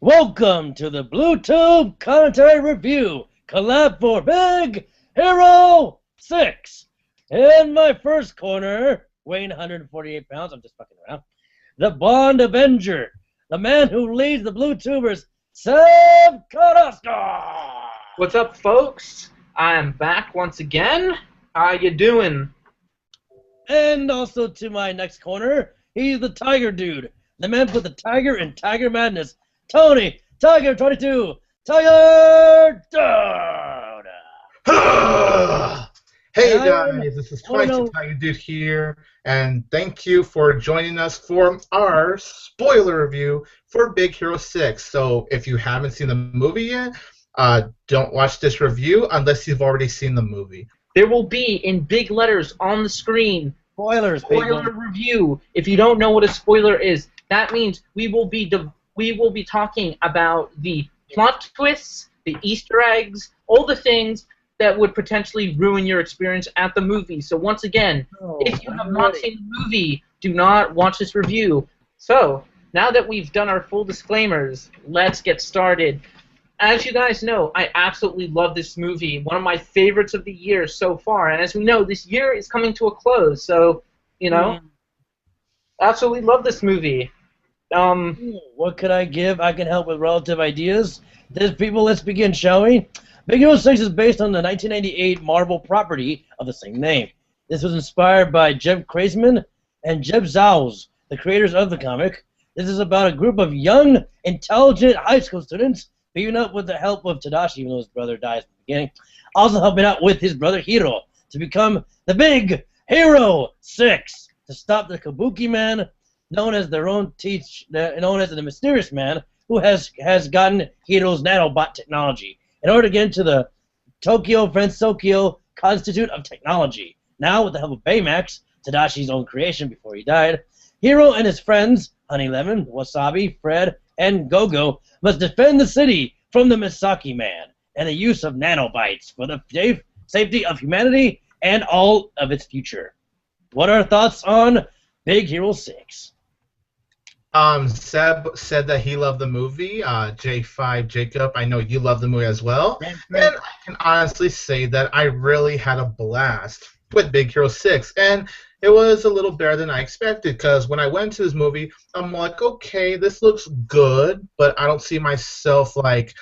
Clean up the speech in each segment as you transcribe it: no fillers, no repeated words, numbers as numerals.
Welcome to the Bluetooth Commentary Review collab for Big Hero 6. In my first corner, weighing 148 pounds, I'm just fucking around, the Bond Avenger, the man who leads the Blue Tubers, SebCarrasco. What's up, folks? I am back once again. How you doing? And also to my next corner, he's the Tiger Dude, the man with the tiger in Tiger Madness, Tony, Tiger22, Tiger Dude! Hey guys, this is 22tigerdude here, and thank you for joining us for our spoiler review for Big Hero 6. So if you haven't seen the movie yet, don't watch this review unless you've already seen the movie. There will be, in big letters on the screen, spoiler review. If you don't know what a spoiler is, that means we will be talking about the plot twists, the Easter eggs, all the things that would potentially ruin your experience at the movie. So once again, if you have not seen the movie, do not watch this review. So now that we've done our full disclaimers, let's get started. As you guys know, I absolutely love this movie, one of my favorites of the year so far. And as we know, this year is coming to a close, so, you know, absolutely love this movie. What could I give? I can help with relative ideas. Let's begin, shall we? Big Hero 6 is based on the 1998 Marvel property of the same name. This was inspired by Jeb Kreisman and Jeb Zales, the creators of the comic. This is about a group of young, intelligent high school students beaten up with the help of Tadashi, even though his brother dies in the beginning, also helping out with his brother Hiro to become the Big Hero 6 to stop the Kabuki Man, known as the mysterious man who has gotten Hiro's nanobot technology, in order to get into the Tokyo Institute of Technology. Now, with the help of Baymax, Tadashi's own creation before he died, Hiro and his friends, Honey Lemon, Wasabi, Fred, and Gogo, must defend the city from the Misaki Man and the use of nanobites for the safety of humanity and all of its future. What are our thoughts on Big Hero 6? Seb said that he loved the movie. J5 Jacob, I know you love the movie as well. And I can honestly say that I really had a blast with Big Hero 6. And it was a little better than I expected, because when I went to this movie, I'm like, okay, this looks good, but I don't see myself like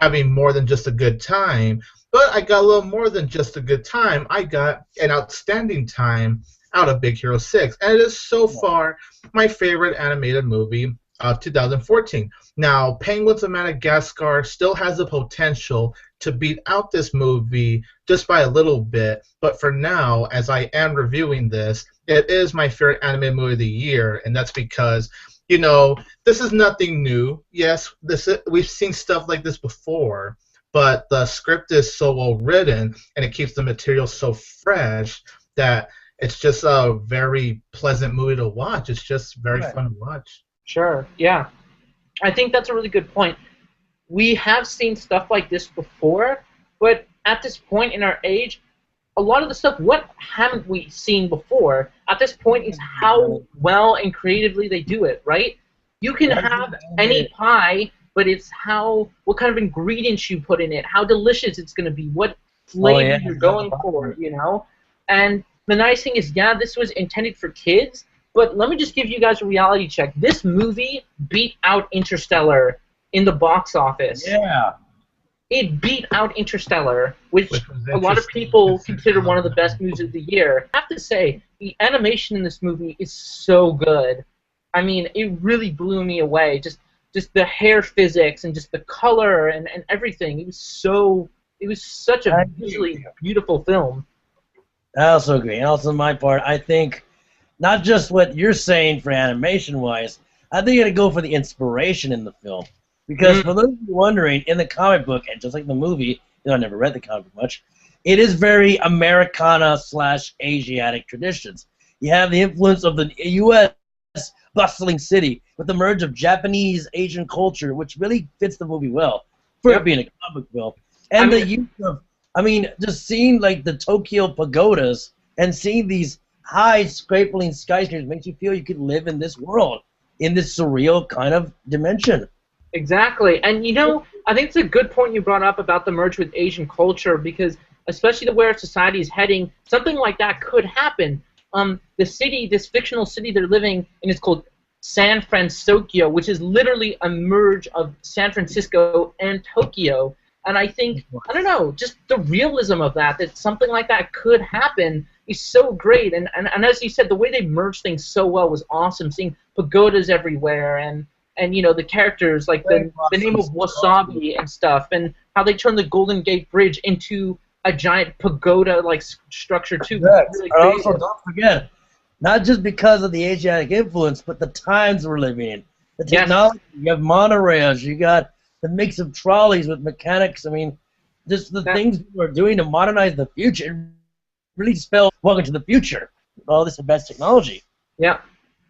having more than just a good time. But I got a little more than just a good time. I got an outstanding time out of Big Hero 6, and it is so far my favorite animated movie of 2014. Now, Penguins of Madagascar still has the potential to beat out this movie just by a little bit, but for now, as I am reviewing this, it is my favorite animated movie of the year, and that's because, you know, this is nothing new. Yes, we've seen stuff like this before, but the script is so well written, and it keeps the material so fresh that it's just a very pleasant movie to watch. It's just very fun to watch. Sure, yeah. I think that's a really good point. We have seen stuff like this before, but at this point in our age, a lot of the stuff, what haven't we seen before? At this point is how well and creatively they do it, right? You can have any pie, but it's what kind of ingredients you put in it, how delicious it's going to be, what flavor you're going for, you know? And the nice thing is, yeah, this was intended for kids, but let me just give you guys a reality check. This movie beat out Interstellar in the box office. Yeah. It beat out Interstellar, which a lot of people consider one of the best movies of the year. I have to say, the animation in this movie is so good. I mean, it really blew me away. Just the hair physics and just the color and everything. It was such a visually beautiful film. I also agree. And also on my part, I think not just what you're saying for animation-wise, I think you gotta go for the inspiration in the film. Because for those of you wondering, in the comic book, and just like the movie, I never read the comic book much, it is very Americana/Asiatic traditions. You have the influence of the U.S. bustling city with the merge of Japanese, Asian culture, which really fits the movie well for it being a comic film. And the use of, just seeing like the Tokyo pagodas and seeing these high scraping skyscrapers makes you feel you could live in this world, in this surreal kind of dimension. Exactly. And you know, I think it's a good point you brought up about the merge with Asian culture because especially the where society is heading, something like that could happen. The city, this fictional city they're living in is called San Francisco, which is literally a merge of San Francisco and Tokyo. And I think, I don't know, just the realism of that something like that could happen is so great. And as you said, the way they merged things so well was awesome. Seeing pagodas everywhere and you know the characters like the name of Wasabi and stuff, and how they turned the Golden Gate Bridge into a giant pagoda like structure too. Really and also, don't forget, not just because of the Asiatic influence, but the times we're living in. The technology. Yes. You have monorails. You got the mix of trolleys with mechanics. I mean, just the things we're doing to modernize the future. It really spells welcome to the future. All this advanced technology. Yeah.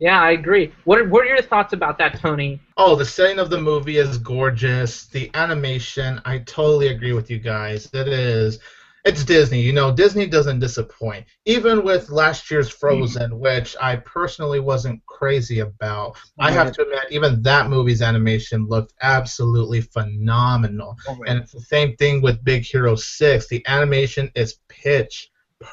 Yeah, I agree. What are your thoughts about that, Tony? Oh, the setting of the movie is gorgeous. The animation, I totally agree with you guys. It is. It's Disney. You know, Disney doesn't disappoint. Even with last year's Frozen, which I personally wasn't crazy about, I have to admit, even that movie's animation looked absolutely phenomenal. And it's the same thing with Big Hero 6. The animation is pitch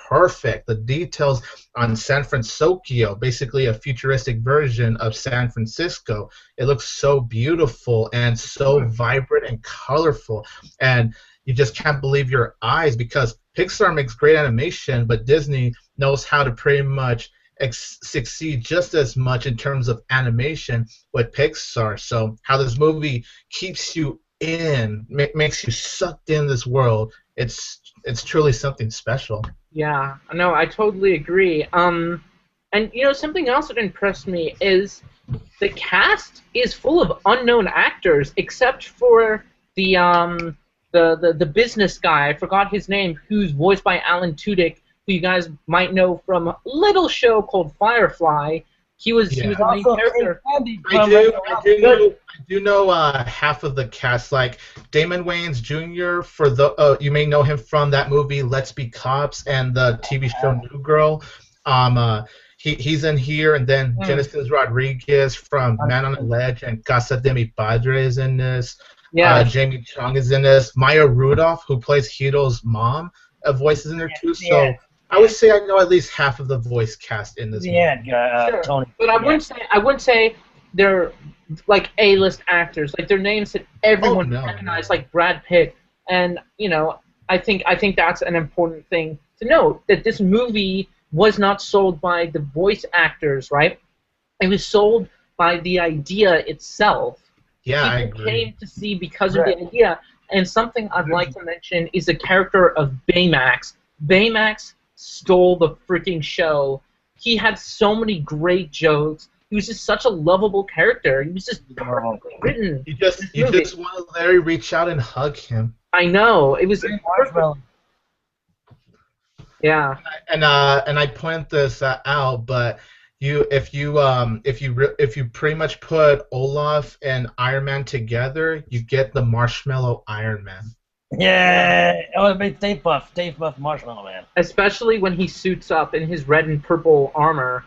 perfect. The details on San Francisco, basically a futuristic version of San Francisco, it looks so beautiful and so vibrant and colorful, and you just can't believe your eyes because Pixar makes great animation, but Disney knows how to pretty much succeed just as much in terms of animation with Pixar. So how this movie keeps you in, makes you sucked in this world, it's truly something special. Yeah, no, I totally agree. And you know, something else that impressed me is the cast is full of unknown actors, except for the business guy. I forgot his name, who's voiced by Alan Tudyk, who you guys might know from a little show called Firefly. He was the main character. I do know half of the cast, like Damon Wayans Jr. For the you may know him from that movie Let's Be Cops and the TV show New Girl. He's in here, and then Genesis Rodriguez from Man on the Ledge and Casa de Mi Padre is in this. Yeah. Jamie Chung is in this. Maya Rudolph, who plays Hiro's mom, voices in there too. So. I would say I know at least half of the voice cast in this movie. Sure. Tony. But I wouldn't say they're like A-list actors. Like their names that everyone recognizes, like Brad Pitt. And you know, I think that's an important thing to note, that this movie was not sold by the voice actors, right? It was sold by the idea itself. Yeah, People I agree. came to see because of the idea. And something I'd like to mention is the character of Baymax. Baymax stole the freaking show. He had so many great jokes. He was just such a lovable character. He was just perfectly written. You just want to Larry reach out and hug him. I know. It was perfect. Yeah. And I point this out, but if you pretty much put Olaf and Iron Man together, you get the Marshmallow Iron Man. Yeah, it would be Stay Puft Marshmallow Man. Especially when he suits up in his red and purple armor.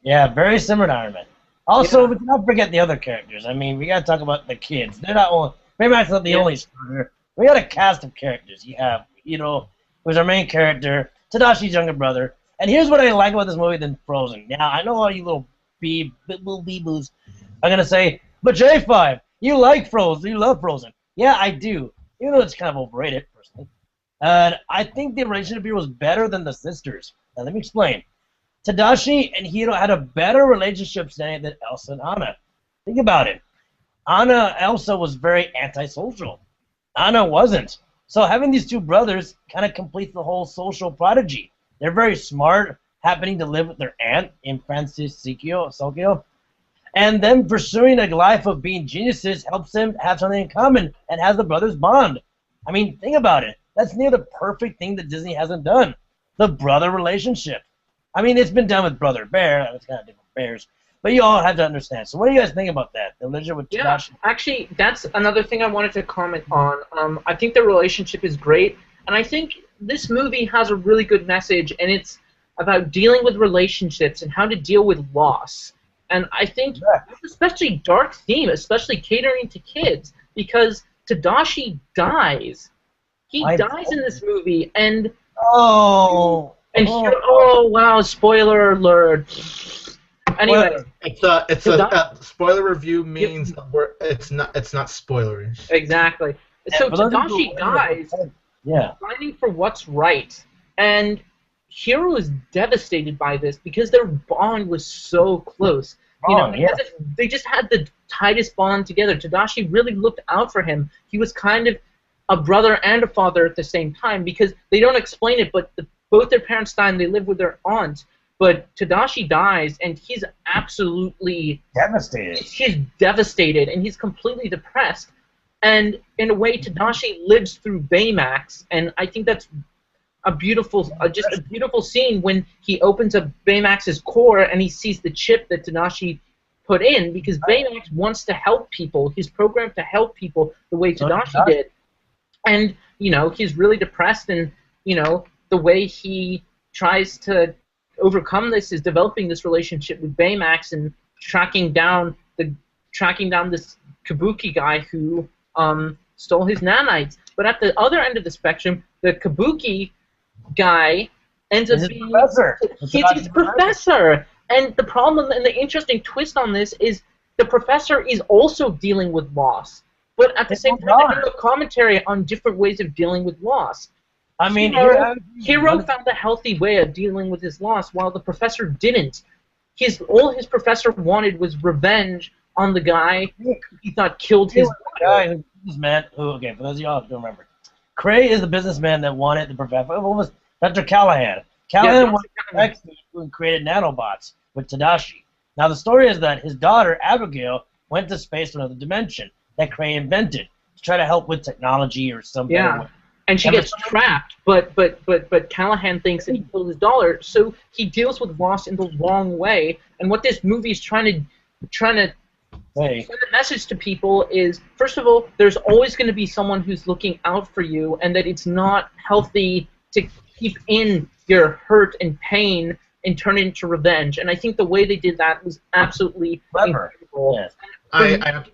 Yeah, very similar to Iron Man. Also, we cannot forget the other characters. I mean, we gotta talk about the kids. They're not only, maybe that's not the only starter. We got a cast of characters. You have, you know, who's our main character, Tadashi's younger brother. And here's what I like about this movie than Frozen. Now, I know all you little bee-boos are gonna say, but J5, you like Frozen, you love Frozen. Yeah, I do. Even though it's kind of overrated, personally. And I think the relationship here was better than the sisters. Now, let me explain. Tadashi and Hiro had a better relationship than Elsa and Anna. Think about it. Elsa was very antisocial. Anna wasn't. So having these two brothers kind of completes the whole social prodigy. They're very smart, happening to live with their aunt in Francisco, and then pursuing a life of being geniuses helps them have something in common and has the brothers bond. I mean, think about it. That's near the perfect thing that Disney hasn't done. The brother relationship. I mean, it's been done with Brother Bear. It's kind of different bears. But you all have to understand. So what do you guys think about that? The relationship with Tadashi? Yeah, actually, that's another thing I wanted to comment on. I think the relationship is great. And I think this movie has a really good message. And it's about dealing with relationships and how to deal with loss. And I think that's especially dark theme, especially catering to kids, because Tadashi dies. He dies in this movie, and oh wow, spoiler alert. Anyway, it's a spoiler review means it's not spoilery. Exactly. So Tadashi dies, fighting for what's right, and Hiro is devastated by this because their bond was so close. They just had the tightest bond together. Tadashi really looked out for him. He was kind of a brother and a father at the same time, because they don't explain it, but both their parents die and they live with their aunt. But Tadashi dies, and he's absolutely devastated. He's devastated, and he's completely depressed. And in a way, Tadashi lives through Baymax, and I think that's a beautiful scene when he opens up Baymax's core and he sees the chip that Tadashi put in, because Baymax wants to help people. He's programmed to help people the way Tadashi did. And, he's really depressed, and, the way he tries to overcome this is developing this relationship with Baymax and tracking down this Kabuki guy who stole his nanites. But at the other end of the spectrum, the Kabuki guy ends up being his professor. And the problem and the interesting twist on this is the professor is also dealing with loss. But at the same time, they do a commentary on different ways of dealing with loss. I mean, Hiro found a healthy way of dealing with his loss, while the professor didn't. All his professor wanted was revenge on the guy he thought killed his guy. Okay, for those of y'all who don't remember, Cray is the businessman that wanted the professor. What was Dr. Callahan? Callahan was the expert who created nanobots with Tadashi. Now the story is that his daughter Abigail went to space to another dimension that Cray invented to try to help with technology or something. Yeah. And she gets trapped, but Callahan thinks that he killed his daughter, so he deals with loss in the wrong way. And what this movie is trying to send a message to people is, first of all, there's always going to be someone who's looking out for you, and that it's not healthy to keep in your hurt and pain and turn it into revenge. And I think the way they did that was absolutely incredible. Yes.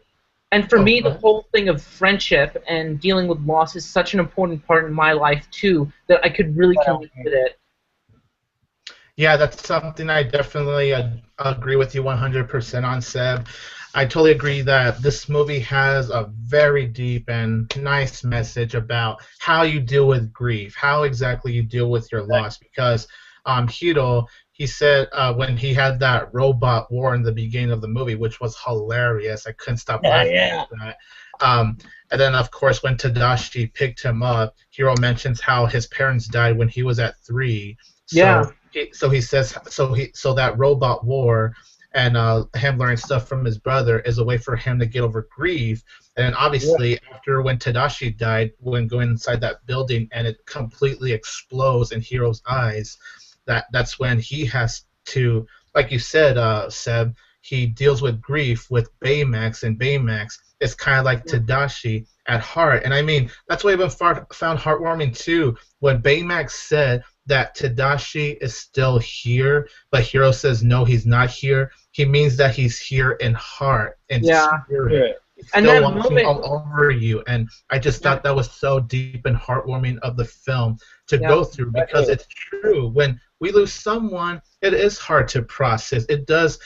And for me, the whole thing of friendship and dealing with loss is such an important part in my life, too, that I could really connect with it. Yeah, that's something I definitely agree with you 100% on, Seb. I totally agree that this movie has a very deep and nice message about how you deal with grief, how exactly you deal with your loss, because Hiro, he said when he had that robot war in the beginning of the movie, which was hilarious. I couldn't stop laughing at that. And then, of course, when Tadashi picked him up, Hiro mentions how his parents died when he was at 3. So he says so that robot war and him learning stuff from his brother is a way for him to get over grief. And obviously, after when Tadashi died, when going inside that building and it completely explodes in Hiro's eyes, that's when he has to, like you said, Seb, he deals with grief with Baymax, and Baymax is kind of like Tadashi at heart. And I mean, that's what I even found heartwarming too, when Baymax said that Tadashi is still here, but Hiro says no, he's not here. He means that he's here in heart and spirit. And still watching all over you, and I just thought that was so deep and heartwarming of the film to go through, because it's true. When we lose someone, it is hard to process. It does.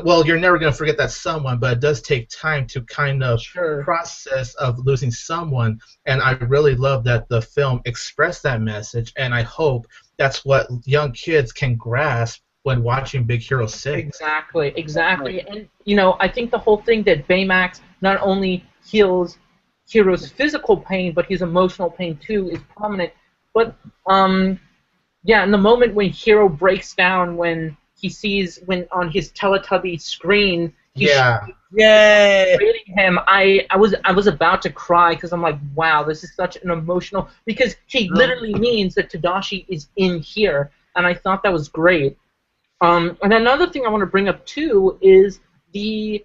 Well, you're never going to forget that someone, but it does take time to kind of process of losing someone. And I really love that the film expressed that message, and I hope that's what young kids can grasp when watching Big Hero 6. Exactly. And, I think the whole thing that Baymax not only heals Hiro's physical pain, but his emotional pain, too, is prominent. But, in the moment when Hiro breaks down, when he sees, when on his Teletubby screen, he's creating him, I was about to cry, because I'm like, wow, this is such an emotional, because he literally means that Tadashi is in here, and I thought that was great. And another thing I want to bring up too is the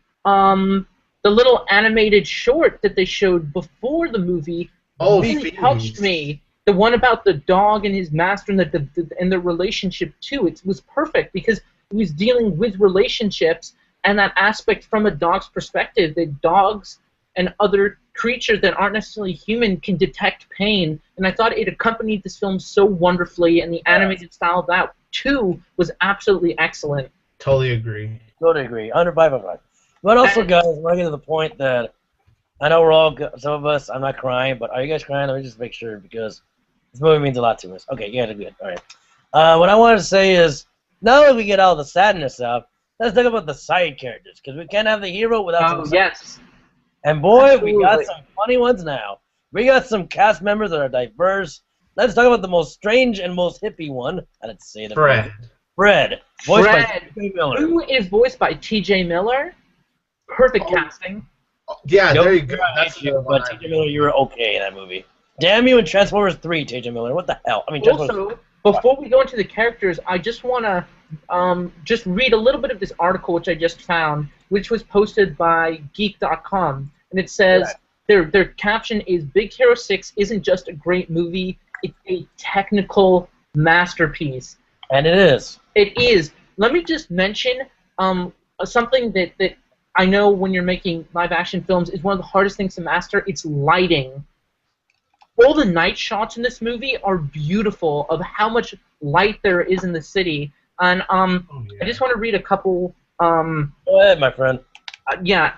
little animated short that they showed before the movie really touched me. The one about the dog and his master and their relationship too. It was perfect because it was dealing with relationships and that aspect from a dog's perspective, that dogs and other creatures that aren't necessarily human can detect pain. And I thought it accompanied this film so wonderfully, and the animated style of that, too, was absolutely excellent. Totally agree. Totally agree. 105. But also, guys, we're getting to the point that I know we're all, some of us, I'm not crying, but are you guys crying? Let me just make sure, because this movie means a lot to us. Okay, yeah, good. All right. What I wanted to say is, now that we get all the sadness out, let's talk about the side characters, because we can't have the hero without some side Yes. And boy, Absolutely. we got some funny ones now. We got some cast members that are diverse. Let's talk about the most strange and most hippie one. I didn't say the Fred. Fred. Voiced by Fred, T.J. Miller. who is voiced by T.J. Miller. Perfect casting. Yeah, Nope, there you go. That's you, but T.J. Miller, you were okay in that movie. Damn you in Transformers 3, T.J. Miller. What the hell? I mean, Also, before we go into the characters, I just want to just read a little bit of this article which I just found, which was posted by Geek.com, and it says their caption is "Big Hero 6 isn't just a great movie; it's a technical masterpiece." And it is. It is. Let me just mention something that I know when you're making live-action films is one of the hardest things to master. It's lighting. All the night shots in this movie are beautiful of how much light there is in the city. And I just want to read a couple. Go ahead, my friend. Yeah.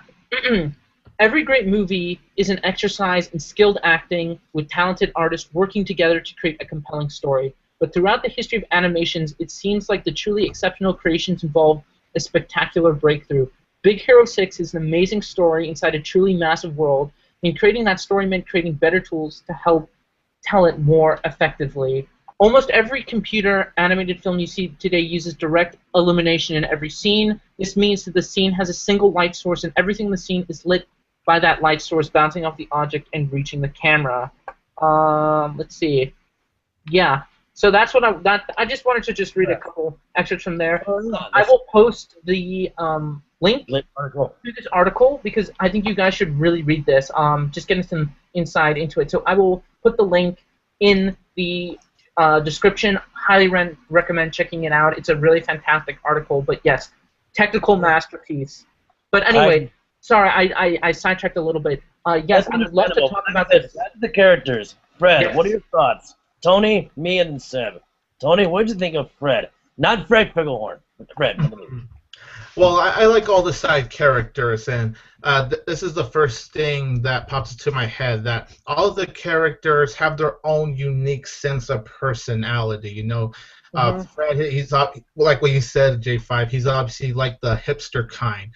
Every great movie is an exercise in skilled acting with talented artists working together to create a compelling story. But throughout the history of animations, it seems like the truly exceptional creations involve a spectacular breakthrough. Big Hero 6 is an amazing story inside a truly massive world. And creating that story meant creating better tools to help tell it more effectively. Almost every computer animated film you see today uses direct illumination in every scene. This means that the scene has a single light source and everything in the scene is lit by that light source bouncing off the object and reaching the camera. Let's see. Yeah. So that's what I just wanted to just read a couple excerpts from there. I will post the link to this article because I think you guys should really read this. Just getting some insight into it. So I will put the link in the description. Highly recommend checking it out. It's a really fantastic article. But yes, technical masterpiece. But anyway, sorry, I sidetracked a little bit. Yes, I would love to talk about this. That's the characters. Fred, Yes. what are your thoughts? Tony, me, and Seb. Tony, what did you think of Fred? Not Fred Figglehorn, but Fred. Well, I like all the side characters, and this is the first thing that pops into my head, that all of the characters have their own unique sense of personality. You know, Fred, he's like what you said, J5, he's obviously like the hipster kind.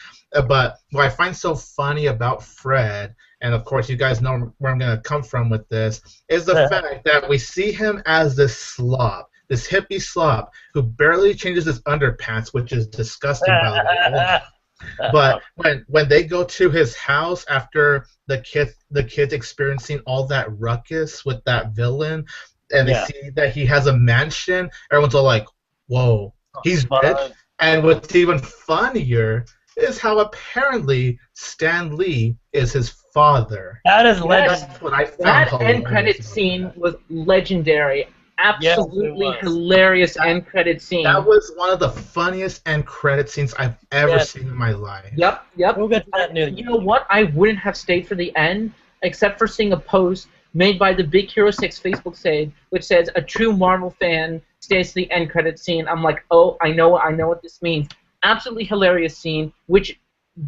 But what I find so funny about Fred, and of course you guys know where I'm going to come from with this, is the fact that we see him as this slob. This hippie slob who barely changes his underpants, which is disgusting, by the way. But when they go to his house after the kids experiencing all that ruckus with that villain, and they see that he has a mansion, everyone's all like, "Whoa, he's rich." And what's even funnier is how apparently Stan Lee is his father. That is legendary. That's what I found That end credit scene was legendary. Absolutely hilarious end credit scene. That was one of the funniest end credit scenes I've ever seen in my life. Yep. We'll get to that news. You know what? I wouldn't have stayed for the end, except for seeing a post made by the Big Hero 6 Facebook page, which says, "A true Marvel fan stays to the end credit scene." I'm like, oh, I know what this means. Absolutely hilarious scene, which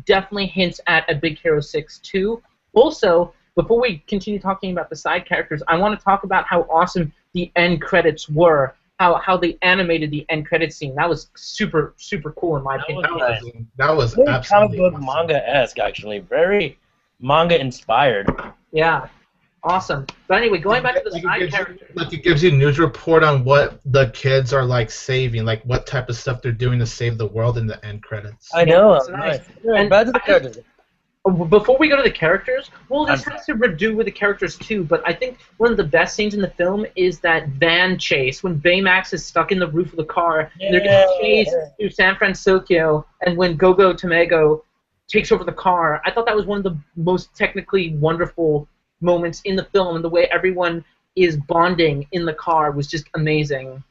definitely hints at a Big Hero 6 too. Also, before we continue talking about the side characters, I want to talk about how awesome the end credits were, how they animated the end credit scene. That was super, super cool in my opinion. That was very absolutely comic book awesome. manga-esque, actually. Very manga-inspired. Yeah, awesome. But anyway, going back to the side characters. Like it gives you news report on what the kids are like saving, like what type of stuff they're doing to save the world in the end credits. I know. it's nice. And back to the characters. Before we go to the characters, well, this has to do with the characters too, but I think one of the best scenes in the film is that van chase, when Baymax is stuck in the roof of the car, and they're going to chase through San Francisco, and when Gogo Tomago takes over the car. I thought that was one of the most technically wonderful moments in the film, and the way everyone is bonding in the car was just amazing.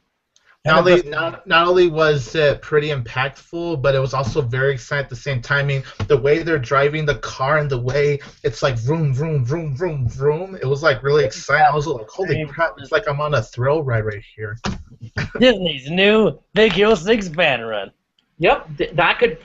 And Not only was it pretty impactful, but it was also very exciting at the same time. I mean, the way they're driving the car and the way it's like vroom, vroom, vroom, vroom, vroom. It was like really exciting. I was like, holy crap, it's like I'm on a thrill ride right here. Disney's new Big Hero 6 van run. Yep, that could.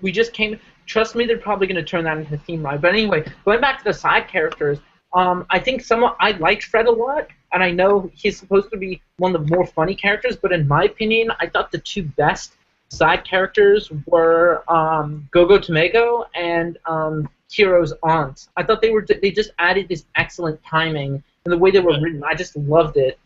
We just came. Trust me, they're probably going to turn that into a theme ride. But anyway, going back to the side characters, I think I liked Fred a lot, and I know he's supposed to be one of the more funny characters. But in my opinion, I thought the two best side characters were Gogo Tomego and Hero's aunt. I thought they just added this excellent timing and the way they were written. I just loved it.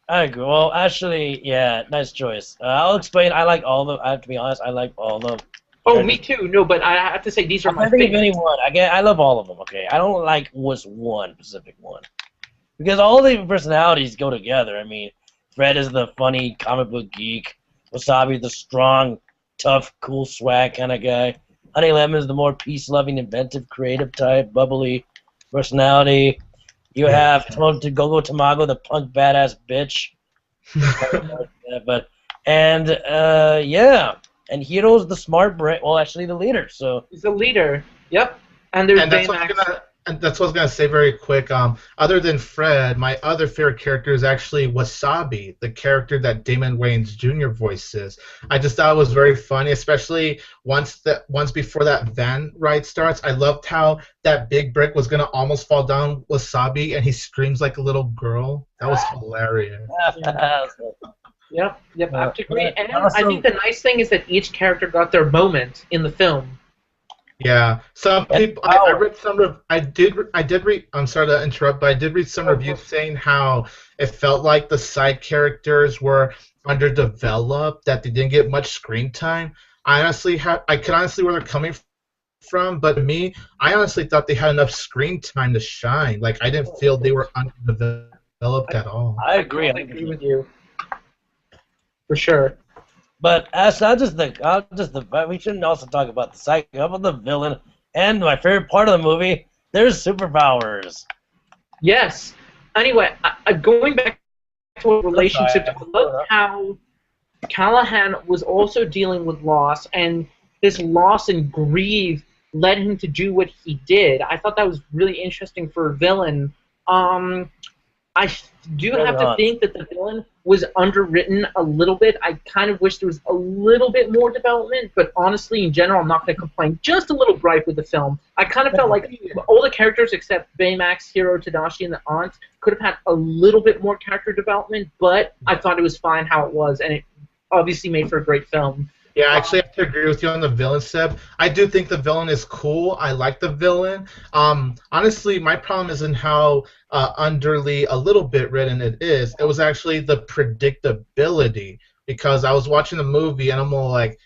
I agree. Well, actually, yeah, nice choice. I'll explain. I like all of them. I have to be honest. I like all of them. Oh, me too. No, but I have to say these are my I think of favorites. any one. I love all of them. Okay, I don't like just one specific one because all the personalities go together. I mean, Fred is the funny comic book geek. Wasabi, the strong, tough, cool swag kind of guy. Honey Lemon is the more peace-loving, inventive, creative type, bubbly personality. You have Gogo Tamago, the punk badass bitch. And Hero's the smart brain. Well, actually, the leader. So He's the leader. Yep. And there's That's what I was gonna say very quick. Other than Fred, my other favorite character is actually Wasabi, the character that Damon Wayans Jr. voices. I just thought it was very funny, especially once before that van ride starts. I loved how that big brick was gonna almost fall down Wasabi, and he screams like a little girl. That was hilarious. Yep, I have to agree. And I think the nice thing is that each character got their moment in the film. Yeah, some people. I read some of. I did read. I'm sorry to interrupt, but I did read some reviews saying how it felt like the side characters were underdeveloped, that they didn't get much screen time. I could honestly where they're coming from, but me, I honestly thought they had enough screen time to shine. Like I didn't feel they were underdeveloped at all. I agree. I agree with you. For sure. But that's not just we shouldn't also talk about the side, about the villain, and my favorite part of the movie. There's superpowers. Yes. Anyway, going back to a relationship, I love how Callahan was also dealing with loss, and this loss and grief led him to do what he did. I thought that was really interesting for a villain. I do have to think that the villain was underwritten a little bit. I kind of wish there was a little bit more development, but honestly, in general, I'm not going to complain. Just a little gripe with the film. I kind of felt like all the characters except Baymax, Hiro, Tadashi, and the aunt could have had a little bit more character development, but I thought it was fine how it was, and it obviously made for a great film. Yeah, I actually have to agree with you on the villain, Seb. I do think the villain is cool. I like the villain. Honestly, my problem isn't how underly a little bit written it is. It was actually the predictability, because I was watching the movie and I'm all like,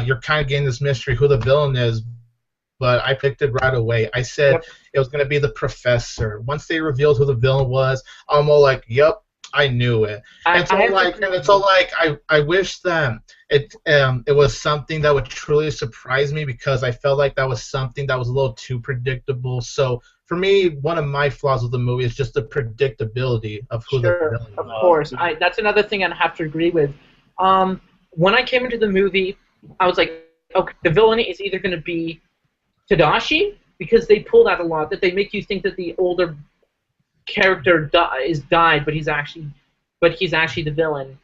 you're kind of getting this mystery who the villain is, but I picked it right away. I said it was going to be the professor. Once they revealed who the villain was, I'm all like, yep, I knew it. I wish that it was something that would truly surprise me, because I felt like that was something that was a little too predictable. So for me, one of my flaws with the movie is just the predictability of who the villain was. Of course. That's another thing I'd have to agree with. When I came into the movie, I was like, okay, the villain is either going to be Tadashi, because they pull that a lot, that they make you think that the older character died, but he's actually the villain.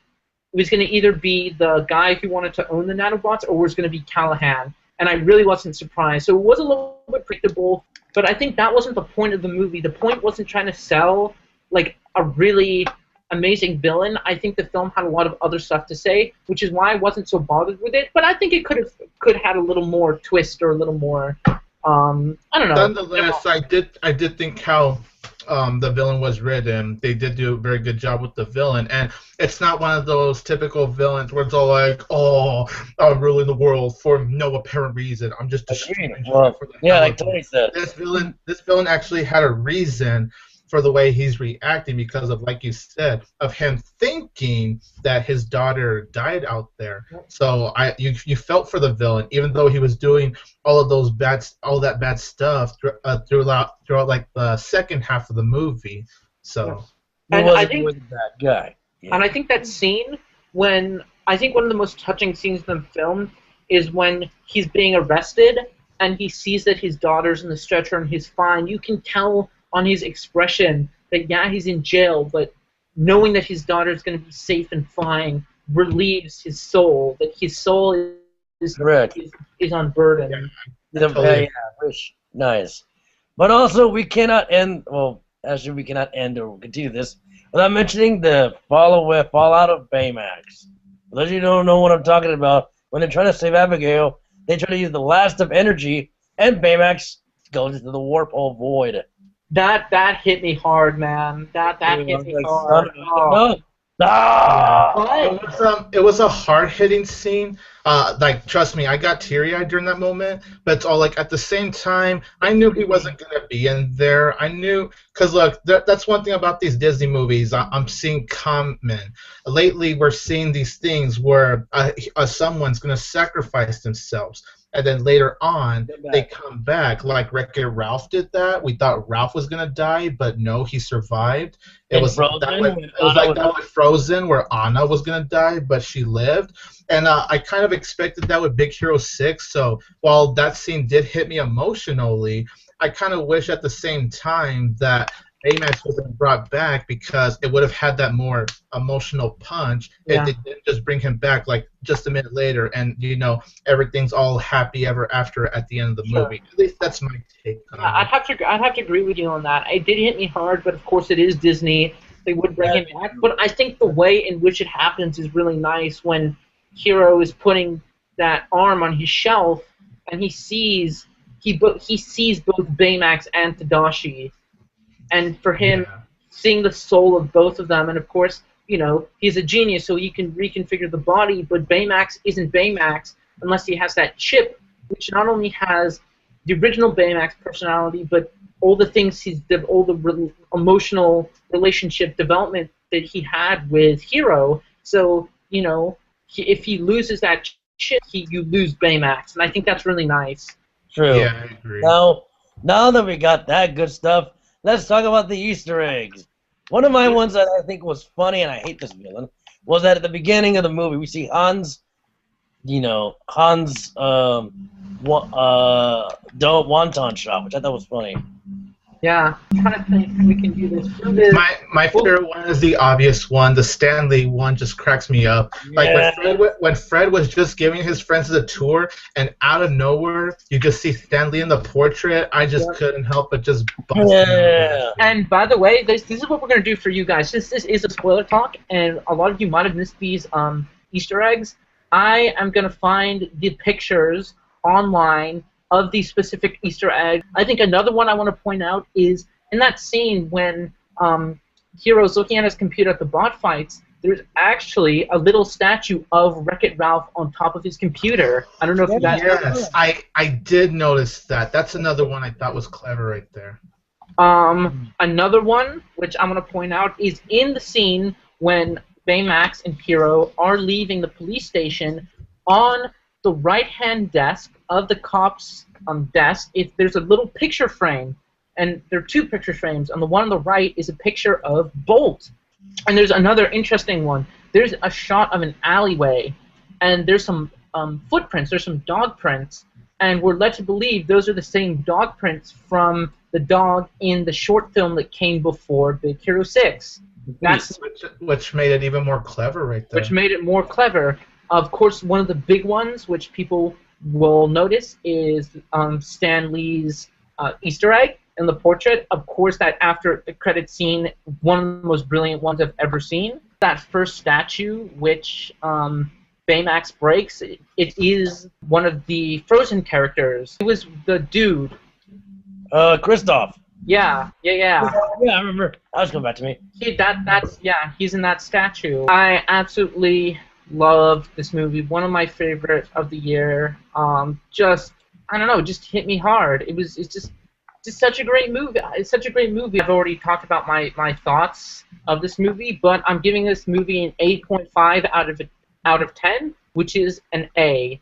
It was going to either be the guy who wanted to own the nanobots, or it was going to be Callahan, and I really wasn't surprised. So it was a little bit predictable, but I think that wasn't the point of the movie. The point wasn't trying to sell like a really amazing villain. I think the film had a lot of other stuff to say, which is why I wasn't so bothered with it. But I think it could had a little more twist, or a little more. I don't know. Nonetheless, I did think how the villain was written. They did do a very good job with the villain, and it's not one of those typical villains where it's all like, "Oh, I'm ruling the world for no apparent reason. I'm just destroying." Like Tony said, this villain actually had a reason for the way he's reacting, because of, like you said, of him thinking that his daughter died out there. So you felt for the villain, even though he was doing all that bad stuff throughout like the second half of the movie. So and I think he was a bad guy. Yeah. And I think that scene when I think one of the most touching scenes in the film is when he's being arrested and he sees that his daughter's in the stretcher and he's fine. You can tell on his expression that, yeah, he's in jail, but knowing that his daughter's going to be safe and fine relieves his soul, that his soul is unburdened. Yeah, nice. But also, we cannot end, well, actually, we cannot end or continue this without mentioning the fallout of Baymax. For those of you who don't know what I'm talking about, when they're trying to save Abigail, they try to use the last of energy, and Baymax goes into the warp hole void. That hit me hard, man. That hit me hard. It was a hard-hitting scene. Like, trust me, I got teary-eyed during that moment. But it's all like, at the same time, I knew he wasn't gonna be in there. I knew, cause look, that's one thing about these Disney movies. I'm seeing common. Lately, we're seeing these things where someone's gonna sacrifice themselves. And then later on, they come back. Like Wreck-It Ralph did that. We thought Ralph was gonna die, but no, he survived. It was like that with Frozen, where Anna was gonna die, but she lived. And I kind of expected that with Big Hero 6. So while that scene did hit me emotionally, I kind of wish at the same time that Baymax wasn't brought back, because it would have had that more emotional punch if they didn't just bring him back like just a minute later and, you know, everything's all happy ever after at the end of the movie. At least that's my take on it. I'd have to agree with you on that. It did hit me hard, but of course it is Disney. They would bring him back. But I think the way in which it happens is really nice when Hero is putting that arm on his shelf and he sees both Baymax and Tadashi. And for him, seeing the soul of both of them, and of course, you know, he's a genius, so he can reconfigure the body, but Baymax isn't Baymax unless he has that chip, which not only has the original Baymax personality, but all the things all the emotional relationship development that he had with Hero. So, you know, if he loses that chip, you lose Baymax, and I think that's really nice. True. Yeah, I agree. Now that we got that good stuff, let's talk about the Easter eggs. One of my ones that I think was funny, and I hate this villain, was that at the beginning of the movie we see Hans, wonton shop, which I thought was funny. Yeah, I'm trying to think how we can do this. My favorite one is the obvious one. The Stanley one just cracks me up. Like when Fred was just giving his friends the tour, and out of nowhere you just see Stanley in the portrait. I just couldn't help but just bust out. And by the way, this is what we're gonna do for you guys. Since this is a spoiler talk, and a lot of you might have missed these Easter eggs, I am gonna find the pictures online of these specific Easter eggs. I think another one I want to point out is in that scene when Hero's looking at his computer at the bot fights, there's actually a little statue of Wreck-It Ralph on top of his computer. I don't know if you guys heard that. I did notice that. That's another one I thought was clever right there. Another one, which I'm going to point out, is in the scene when Baymax and Hero are leaving the police station. On the right-hand desk of the cop's desk, there's a little picture frame, and there are two picture frames. On the one on the right is a picture of Bolt, and there's another interesting one. There's a shot of an alleyway, and there's some footprints. There's some dog prints, and we're led to believe those are the same dog prints from the dog in the short film that came before Big Hero 6. Which made it even more clever right there. Which made it more clever. Of course, one of the big ones, which people will notice, is Stan Lee's Easter egg in the portrait. Of course, that after the credit scene, one of the most brilliant ones I've ever seen. That first statue, which Baymax breaks, it is one of the Frozen characters. It was the dude. Kristoff. Yeah. Yeah, I remember. That was coming back to me. He's in that statue. I absolutely loved this movie. One of my favorites of the year. Just hit me hard. It's just such a great movie. It's such a great movie. I've already talked about my thoughts of this movie, but I'm giving this movie an 8.5 out of 10, which is an A.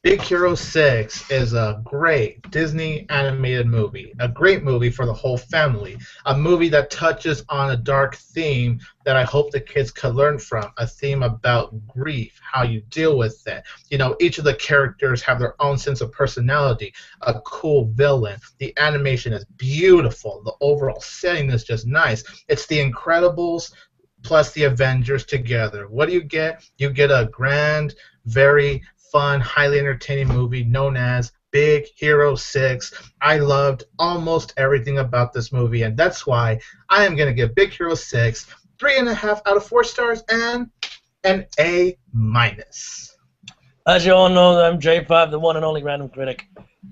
Big Hero 6 is a great Disney animated movie, a great movie for the whole family, a movie that touches on a dark theme that I hope the kids could learn from, a theme about grief, how you deal with it. You know, each of the characters have their own sense of personality, a cool villain. The animation is beautiful. The overall setting is just nice. It's The Incredibles plus the Avengers together. What do you get? You get a grand, very fun, highly entertaining movie known as Big Hero 6. I loved almost everything about this movie, and that's why I am going to give Big Hero 6 3.5 out of 4 stars and an A minus. As you all know, I'm J5, the one and only random critic.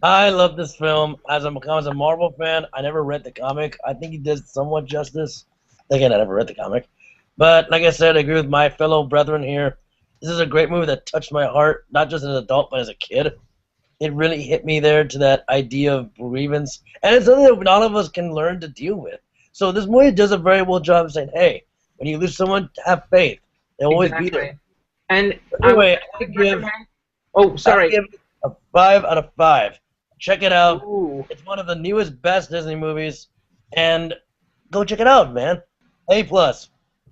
I love this film. As a Marvel fan, I never read the comic. I think he did somewhat justice. Again, I never read the comic. But like I said, I agree with my fellow brethren here. This is a great movie that touched my heart, not just as an adult, but as a kid. It really hit me there to that idea of grievance. And it's something that all of us can learn to deal with. So this movie does a very well job of saying, hey, when you lose someone, have faith. They'll always be there. And anyway, I would give... Oh, sorry. I give it a 5 out of 5. Check it out. Ooh. It's one of the newest, best Disney movies. And go check it out, man. A+.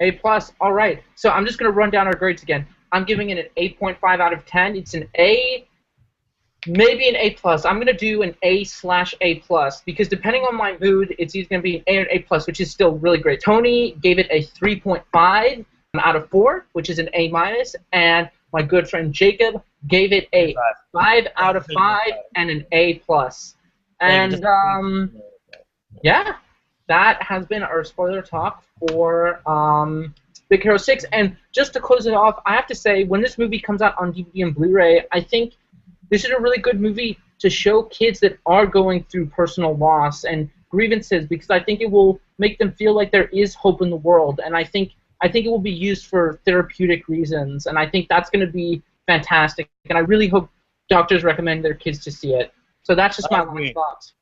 A+. All right. So I'm just going to run down our grades again. I'm giving it an 8.5 out of 10. It's an A, maybe an A+. I'm going to do an A/A+, because depending on my mood, it's either going to be an A or an A+, which is still really great. Tony gave it a 3.5 out of 4, which is an A-, and my good friend Jacob gave it a 5 out of 5 and an A+. And, yeah, that has been our spoiler talk for Big Hero 6. And just to close it off, I have to say, when this movie comes out on DVD and Blu-ray, I think this is a really good movie to show kids that are going through personal loss and grievances, because I think it will make them feel like there is hope in the world. And I think it will be used for therapeutic reasons, and I think that's going to be fantastic. And I really hope doctors recommend their kids to see it. So that's just my last thoughts.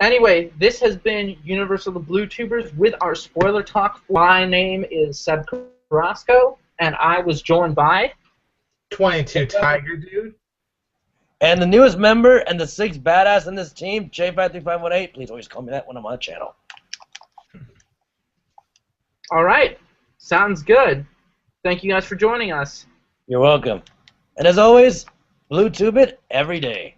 Anyway, this has been Universal the Blue Tubers with our spoiler talk. My name is SebCarrasco, and I was joined by 22tigerdude. And the newest member and the 6th badass in this team, J53518. Please always call me that when I'm on the channel. All right. Sounds good. Thank you guys for joining us. You're welcome. And as always, Blue Tube it every day.